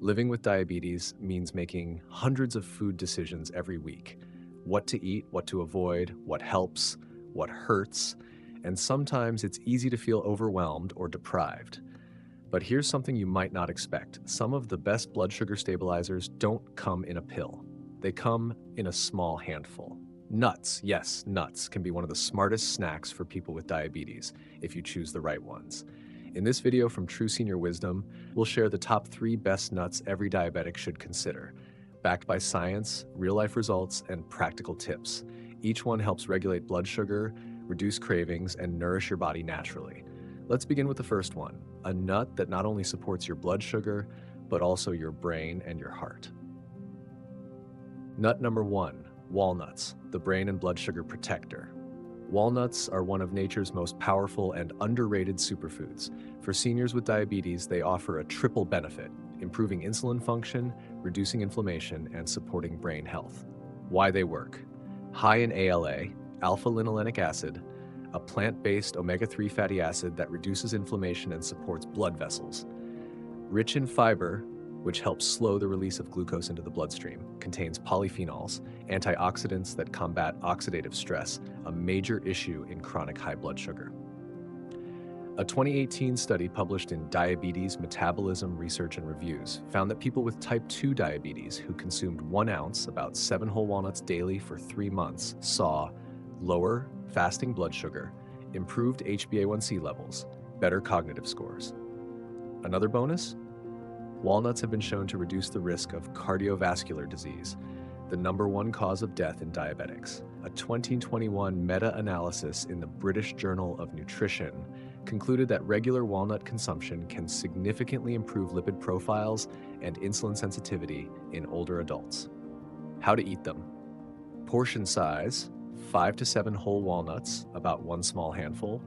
Living with diabetes means making hundreds of food decisions every week. What to eat, what to avoid, what helps, what hurts, and sometimes it's easy to feel overwhelmed or deprived. But here's something you might not expect. Some of the best blood sugar stabilizers don't come in a pill. They come in a small handful. Nuts, yes, nuts can be one of the smartest snacks for people with diabetes if you choose the right ones. In this video from True Senior Wisdom, we'll share the top 3 best nuts every diabetic should consider, backed by science, real-life results, and practical tips. Each one helps regulate blood sugar, reduce cravings, and nourish your body naturally. Let's begin with the first one, a nut that not only supports your blood sugar, but also your brain and your heart. Nut number 1, walnuts, the brain and blood sugar protector. Walnuts are one of nature's most powerful and underrated superfoods. For seniors with diabetes, they offer a triple benefit, improving insulin function, reducing inflammation, and supporting brain health. Why they work. High in ALA, alpha-linolenic acid, a plant-based omega-3 fatty acid that reduces inflammation and supports blood vessels. Rich in fiber, which helps slow the release of glucose into the bloodstream, contains polyphenols, antioxidants that combat oxidative stress, a major issue in chronic high blood sugar. A 2018 study published in Diabetes, Metabolism, Research and Reviews found that people with type 2 diabetes who consumed 1 ounce, about 7 whole walnuts daily for 3 months, saw lower fasting blood sugar, improved HbA1c levels, better cognitive scores. Another bonus? Walnuts have been shown to reduce the risk of cardiovascular disease, the #1 cause of death in diabetics. A 2021 meta-analysis in the British Journal of Nutrition concluded that regular walnut consumption can significantly improve lipid profiles and insulin sensitivity in older adults. How to eat them. Portion size, 5 to 7 whole walnuts, about 1 small handful.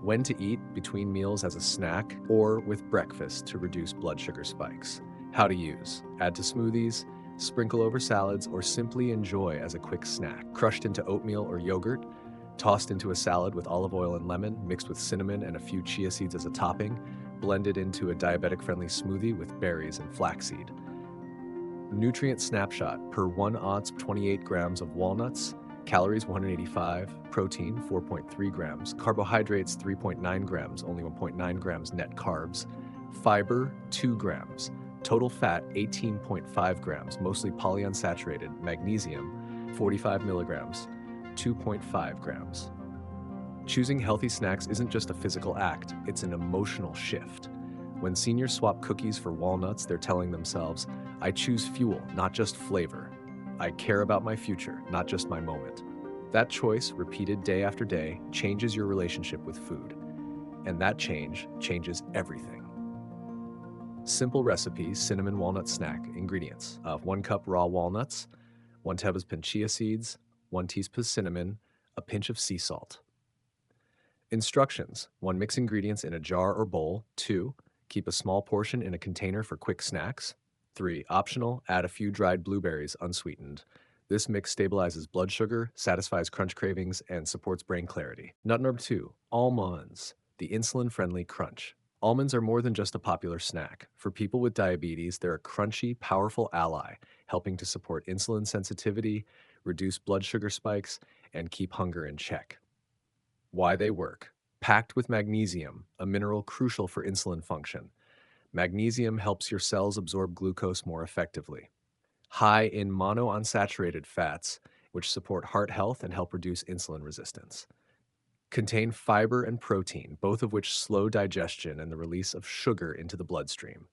When to eat, between meals as a snack or with breakfast to reduce blood sugar spikes. How to use. Add to smoothies, sprinkle over salads, or simply enjoy as a quick snack. Crushed into oatmeal or yogurt, tossed into a salad with olive oil and lemon, mixed with cinnamon and a few chia seeds as a topping, blended into a diabetic-friendly smoothie with berries and flaxseed. Nutrient snapshot. Per 1 ounce, 28 grams of walnuts, calories 185, protein 4.3 grams, carbohydrates 3.9 grams, only 1.9 grams net carbs, fiber 2 grams, total fat 18.5 grams, mostly polyunsaturated, magnesium 45 milligrams, 2.5 grams. Choosing healthy snacks isn't just a physical act, it's an emotional shift. When seniors swap cookies for walnuts, they're telling themselves, I choose fuel, not just flavor. I care about my future, not just my moment. That choice, repeated day after day, changes your relationship with food. And that change changes everything. Simple recipe, cinnamon walnut snack. Ingredients: 1 cup raw walnuts, 1 tablespoon chia seeds, 1 teaspoon cinnamon, a pinch of sea salt. Instructions: 1, mix ingredients in a jar or bowl. 2, keep a small portion in a container for quick snacks. 3, optional, add a few dried blueberries unsweetened. This mix stabilizes blood sugar, satisfies crunch cravings, and supports brain clarity. Nut number 2, almonds, the insulin-friendly crunch. Almonds are more than just a popular snack. For people with diabetes, they're a crunchy, powerful ally, helping to support insulin sensitivity, reduce blood sugar spikes, and keep hunger in check. Why they work. Packed with magnesium, a mineral crucial for insulin function. Magnesium helps your cells absorb glucose more effectively. High in monounsaturated fats, which support heart health and help reduce insulin resistance. Contain fiber and protein, both of which slow digestion and the release of sugar into the bloodstream.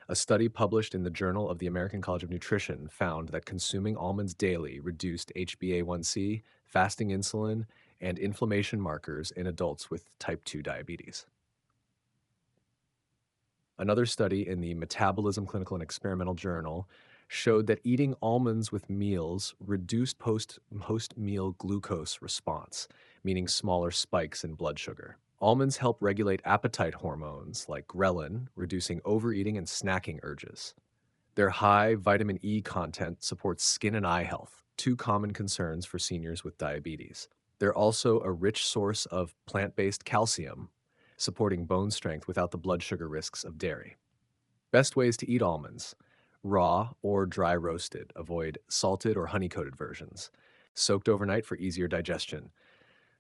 A study published in the Journal of the American College of Nutrition found that consuming almonds daily reduced HbA1c, fasting insulin, and inflammation markers in adults with type 2 diabetes. Another study in the Metabolism Clinical and Experimental Journal showed that eating almonds with meals reduced post-meal glucose response, meaning smaller spikes in blood sugar. Almonds help regulate appetite hormones like ghrelin, reducing overeating and snacking urges. Their high vitamin E content supports skin and eye health, 2 common concerns for seniors with diabetes. They're also a rich source of plant-based calcium, supporting bone strength without the blood sugar risks of dairy. Best ways to eat almonds. Raw or dry roasted. Avoid salted or honey-coated versions. Soaked overnight for easier digestion.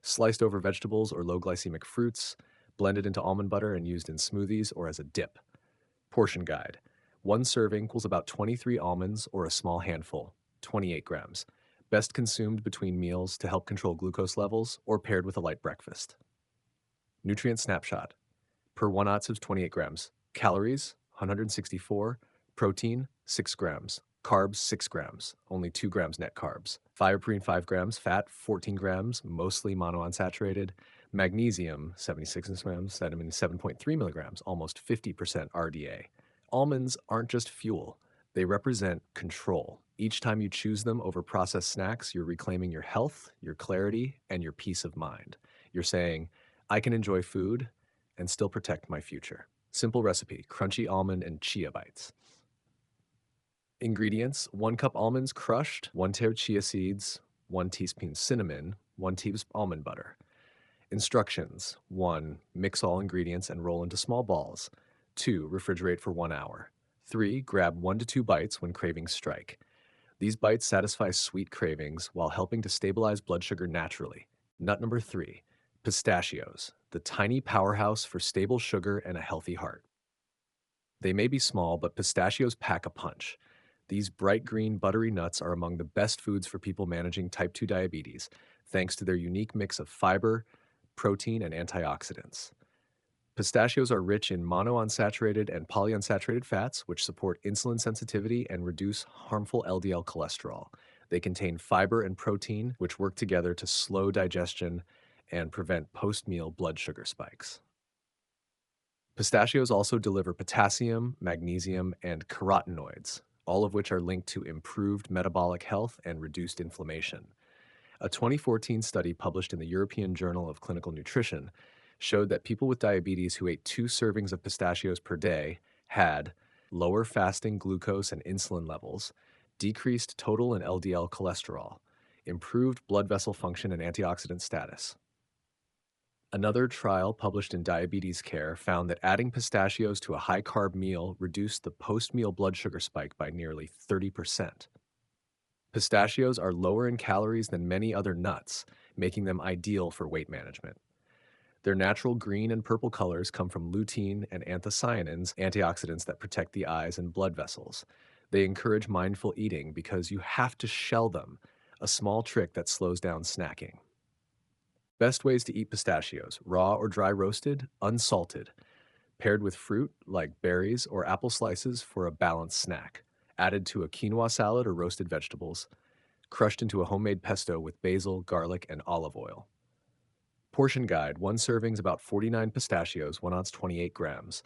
Sliced over vegetables or low glycemic fruits. Blended into almond butter and used in smoothies or as a dip. Portion guide. One serving equals about 23 almonds or a small handful, 28 grams. Best consumed between meals to help control glucose levels or paired with a light breakfast. Nutrient snapshot. Per 1 ounce of 28 grams. Calories, 164. Protein, 6 grams. Carbs, 6 grams. Only 2 grams net carbs. Fiber 5 grams. Fat, 14 grams, mostly monounsaturated. Magnesium, 76 grams. Vitamin, 7.3 milligrams, almost 50% RDA. Almonds aren't just fuel. They represent control. Each time you choose them over processed snacks, you're reclaiming your health, your clarity, and your peace of mind. You're saying, I can enjoy food and still protect my future. Simple recipe, crunchy almond and chia bites. Ingredients, 1 cup almonds crushed, 1 tear chia seeds, 1 teaspoon cinnamon, 1 teaspoon almond butter. Instructions, 1. Mix all ingredients and roll into small balls. 2. Refrigerate for 1 hour. 3. Grab 1 to 2 bites when cravings strike. These bites satisfy sweet cravings while helping to stabilize blood sugar naturally. Nut number 3. Pistachios, the tiny powerhouse for stable sugar and a healthy heart. They may be small, but pistachios pack a punch. These bright green, buttery nuts are among the best foods for people managing type 2 diabetes, thanks to their unique mix of fiber, protein, and antioxidants. Pistachios are rich in monounsaturated and polyunsaturated fats, which support insulin sensitivity and reduce harmful LDL cholesterol. They contain fiber and protein, which work together to slow digestion and prevent post-meal blood sugar spikes. Pistachios also deliver potassium, magnesium, and carotenoids, all of which are linked to improved metabolic health and reduced inflammation. A 2014 study published in the European Journal of Clinical Nutrition showed that people with diabetes who ate 2 servings of pistachios per day had lower fasting glucose and insulin levels, decreased total and LDL cholesterol, improved blood vessel function and antioxidant status. Another trial published in Diabetes Care found that adding pistachios to a high-carb meal reduced the post-meal blood sugar spike by nearly 30%. Pistachios are lower in calories than many other nuts, making them ideal for weight management. Their natural green and purple colors come from lutein and anthocyanins, antioxidants that protect the eyes and blood vessels. They encourage mindful eating because you have to shell them, a small trick that slows down snacking. Best ways to eat pistachios: raw or dry roasted, unsalted, paired with fruit like berries or apple slices for a balanced snack, added to a quinoa salad or roasted vegetables, crushed into a homemade pesto with basil, garlic, and olive oil. Portion guide, 1 serving is about 49 pistachios, 1 ounce 28 grams.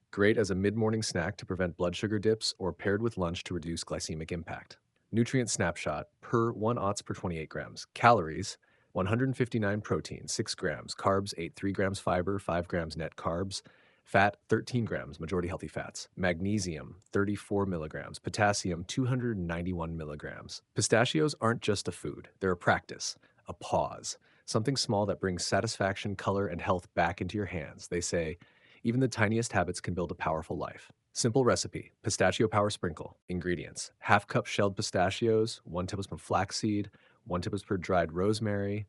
Great as a mid-morning snack to prevent blood sugar dips or paired with lunch to reduce glycemic impact. Nutrient snapshot, per 1 ounce per 28 grams. Calories, 159 protein, 6 grams. Carbs, 3 grams fiber, 5 grams net carbs. Fat, 13 grams, majority healthy fats. Magnesium, 34 milligrams. Potassium, 291 milligrams. Pistachios aren't just a food, they're a practice, a pause. Something small that brings satisfaction, color, and health back into your hands. They say, even the tiniest habits can build a powerful life. Simple recipe, pistachio power sprinkle. Ingredients, half cup shelled pistachios, 1 tablespoon flaxseed, 1 tablespoon dried rosemary,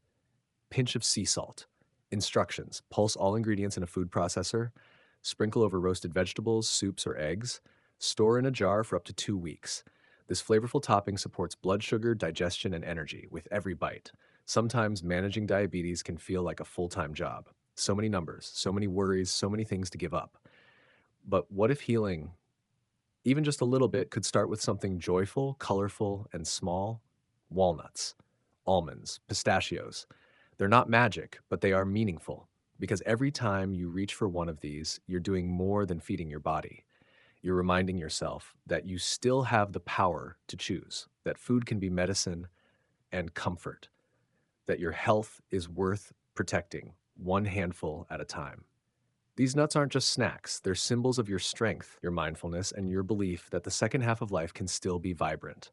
pinch of sea salt. Instructions, pulse all ingredients in a food processor, sprinkle over roasted vegetables, soups, or eggs, store in a jar for up to 2 weeks. This flavorful topping supports blood sugar, digestion, and energy with every bite. Sometimes managing diabetes can feel like a full-time job. So many numbers, so many worries, so many things to give up. But what if healing, even just a little bit, could start with something joyful, colorful, and small? Walnuts, almonds, pistachios. They're not magic, but they are meaningful. Because every time you reach for one of these, you're doing more than feeding your body. You're reminding yourself that you still have the power to choose, that food can be medicine and comfort, that your health is worth protecting, one handful at a time. These nuts aren't just snacks, they're symbols of your strength, your mindfulness, and your belief that the second half of life can still be vibrant.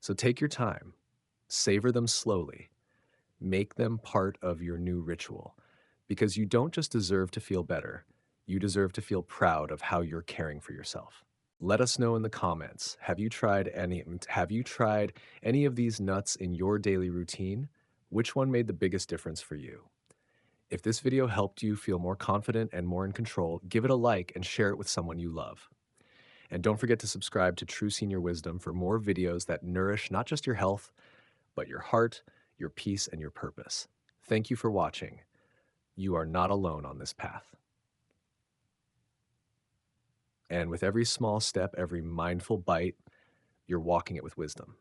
So take your time, savor them slowly, make them part of your new ritual, because you don't just deserve to feel better, you deserve to feel proud of how you're caring for yourself. Let us know in the comments. Have you tried any of these nuts in your daily routine? Which one made the biggest difference for you? If this video helped you feel more confident and more in control, give it a like and share it with someone you love. And don't forget to subscribe to True Senior Wisdom for more videos that nourish not just your health, but your heart, your peace, and your purpose. Thank you for watching. You are not alone on this path. And with every small step, every mindful bite, you're walking it with wisdom.